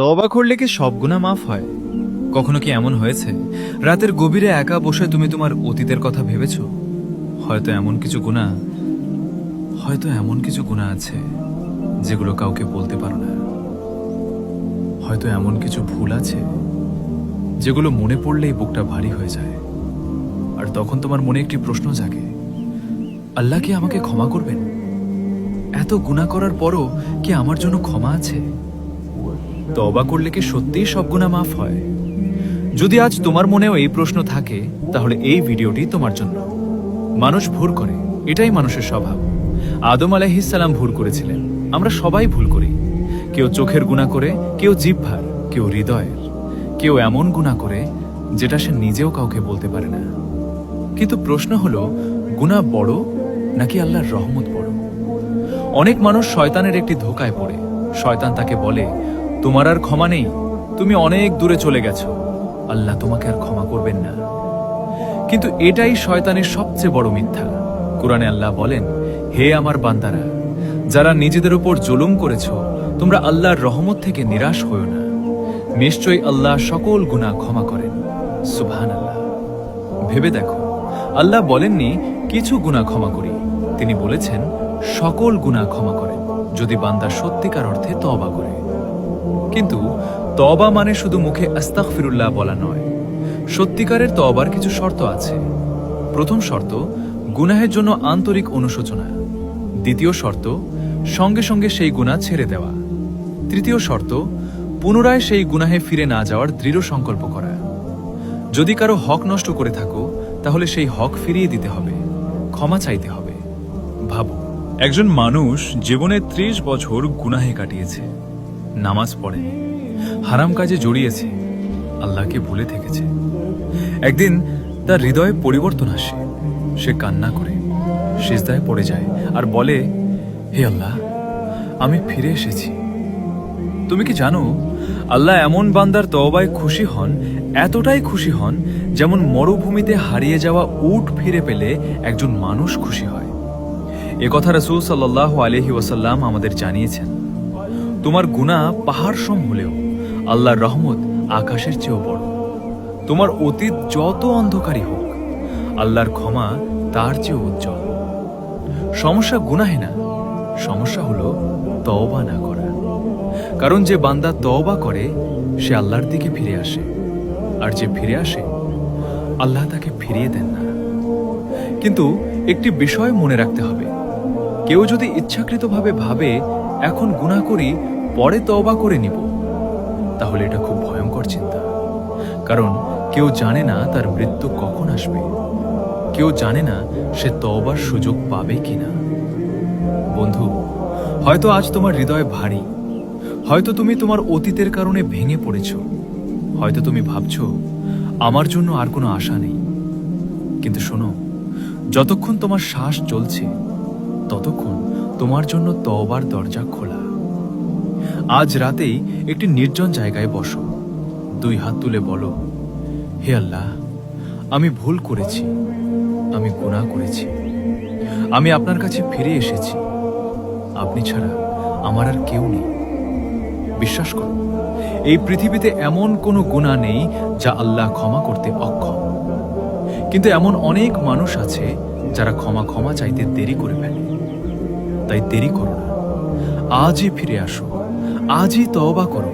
তওবা করলে কি সব গুনাহ মাফ হয়? কখনো কি এমন হয়েছে রাতের গভীরে একা বসে তুমি তোমার অতীতের কথা ভেবেছো? হয়তো এমন কিছু গুনাহ আছে যেগুলো কাউকে বলতে পারো না। হয়তো এমন কিছু ভুল আছে যেগুলো মনে পড়লেই বুকটা ভারী হয়ে যায়। আর তখন তোমার মনে একটি প্রশ্ন জাগে, আল্লাহ কি আমাকে ক্ষমা করবেন? এত গুনাহ করার পরও কি আমার জন্য ক্ষমা আছে? তওবা করলে কি সত্যিই সব গুনাহ মাফ হয়? যদি আজ তোমার মনেও এই প্রশ্ন থাকে, তাহলে এই ভিডিওটি তোমার জন্য। মানুষ ভুল করে, এটাই মানুষের স্বভাব। আদম আলাইহিস সালাম ভুল করেছিলেন, আমরা সবাই ভুল করি। কেউ চোখের গুনাহ করে, কেউ জিহ্বার, কেউ হৃদয়ের, কেউ এমন গুনাহ করে যেটা সে নিজেও কাউকে বলতে পারে না। কিন্তু প্রশ্ন হলো, গুনাহ বড় নাকি আল্লাহর রহমত বড়? অনেক মানুষ শয়তানের একটি ধোঁকায় পড়ে। শয়তান তাকে বলে, তোমার আর ক্ষমা নেই, তুমি অনেক দূরে চলে গেছো, আল্লাহ তোমাকে আর ক্ষমা করবেন না। কিন্তু এটাই শয়তানের সবচেয়ে বড় মিথ্যা। কুরআনে আল্লাহ বলেন, হে আমার বান্দারা, যারা নিজেদের উপর জুলুম করেছো, তোমরা আল্লাহর রহমত থেকে নিরাশ হয়ো না। নিশ্চয়ই আল্লাহ সকল গুনাহ ক্ষমা করেন। সুবহানাল্লাহ। ভেবে দেখো, আল্লাহ বলেননি কিছু গুনাহ ক্ষমা করি, তিনি বলেছেন সকল গুনাহ ক্ষমা করেন যদি বান্দা সত্যিকার অর্থে তওবা করে। কিন্তু তওবা মানে শুধু মুখে আস্তাগফিরুল্লাহ বলা নয়। সত্যিকারের তওবার কিছু শর্ত আছে। প্রথম শর্ত, গুনাহের জন্য আন্তরিক অনুশোচনা। দ্বিতীয় শর্ত, সঙ্গে সঙ্গে সেই গুনাহ ছেড়ে দেওয়া। তৃতীয় শর্ত, পুনরায় সেই গুনাহে ফিরে না যাওয়ার দৃঢ় সংকল্প করা। যদি কারো হক নষ্ট করে থাকো, তাহলে সেই হক ফিরিয়ে দিতে হবে, ক্ষমা চাইতে হবে। ভাবো, একজন মানুষ জীবনে 30 বছর গুনাহে কাটিয়েছে, নামাজ পড়েনি, হারাম কাজে জড়িয়েছে, আল্লাহকে ভুলে থেকেছে। একদিন তার হৃদয়ে পরিবর্তন আসে, সে কান্না করে সিজদায় পড়ে যায় আর বলে, হে আল্লাহ, আমি ফিরে এসেছি। তুমি কি জানো, আল্লাহ এমন বান্দার তওবায় খুশি হন, এতটাই খুশি হন যেমন মরুভূমিতে হারিয়ে যাওয়া উট ফিরে পেলে একজন মানুষ খুশি হয়। এ কথা রাসূল সাল্লাল্লাহু আলাইহি ওয়াসাল্লাম আমাদের জানিয়েছেন। তোমার গুনাহ পাহাড় সম হলেও আল্লাহর রহমত আকাশের চেয়েও বড়। তোমার অতীত যত অন্ধকারই হোক, আল্লাহর ক্ষমা তার চেয়ে উজ্জ্বল। সমস্যা গুনাহে না, সমস্যা হলো তওবা না করা। কারণ যে বান্দা তওবা করে, সে আল্লাহর দিকে ফিরে আসে, আর যে ফিরে আসে, আল্লাহ তাকে ফিরিয়ে দেন না। কিন্তু একটি বিষয় মনে রাখতে হবে, কেউ যদি ইচ্ছাকৃতভাবে ভাবে এখন গুনাহ করি, পরে তওবা করে নিব, তাহলে এটা খুব ভয়ঙ্কর চিন্তা। কারণ কেউ জানে না তার মৃত্যু কখন আসবে, কেউ জানে না সে তওবার সুযোগ পাবে কিনা। বন্ধু, হয়তো আজ তোমার হৃদয় ভারী, হয়তো তুমি তোমার অতীতের কারণে ভেঙে পড়েছ, হয়তো তুমি ভাবছো আমার জন্য আর কোনো আশা নেই। কিন্তু শোনো, যতক্ষণ তোমার শ্বাস চলছে, ততক্ষণ তোমার জন্য তওবার দরজা খোলা। আজ রাতেই একটি নির্জন জায়গায় বসো, 2 হাত তুলে বলো, হে আল্লাহ, আমি ভুল করেছি, আমি গুনাহ করেছি, আমি আপনার কাছে ফিরে এসেছি। আপনি ছাড়া আমার আর কেউ নেই। বিশ্বাস করো, এই পৃথিবীতে এমন কোনো গুনাহ নেই যা আল্লাহ ক্ষমা করতে অক্ষম। কিন্তু এমন অনেক মানুষ আছে যারা ক্ষমা চাইতে দেরি করে ফেলে। তাই দেরি করো না, আজই ফিরে আসো, আজই তওবা করো।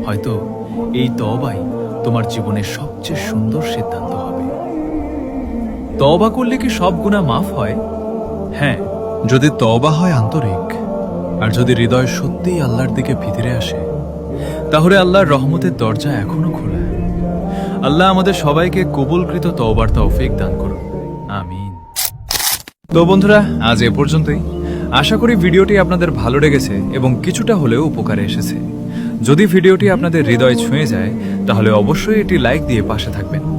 হয়তো এই তওবাই তোমার জীবনের সবচেয়ে সুন্দর সিদ্ধান্ত হবে। তওবা করলে কি সব গুনাহ মাফ হয়? হ্যাঁ, যদি তওবা হয় আন্তরিক, আর যদি হৃদয় সত্যিই আল্লাহর দিকে ফিরে আসে, তাহলে আল্লাহর রহমতের দরজা এখনো খোলা। আল্লাহ আমাদের সবাইকে কবুলকৃত তওবার তৌফিক দান করুন, আমিন। তো বন্ধুরা, আজ এ পর্যন্তই। আশা করি ভিডিওটি আপনাদের ভালো লেগেছে এবং কিছুটা হলেও উপকারে এসেছে। যদি ভিডিওটি আপনাদের হৃদয় ছুঁয়ে যায়, তাহলে অবশ্যই এটি লাইক দিয়ে পাশে থাকবেন।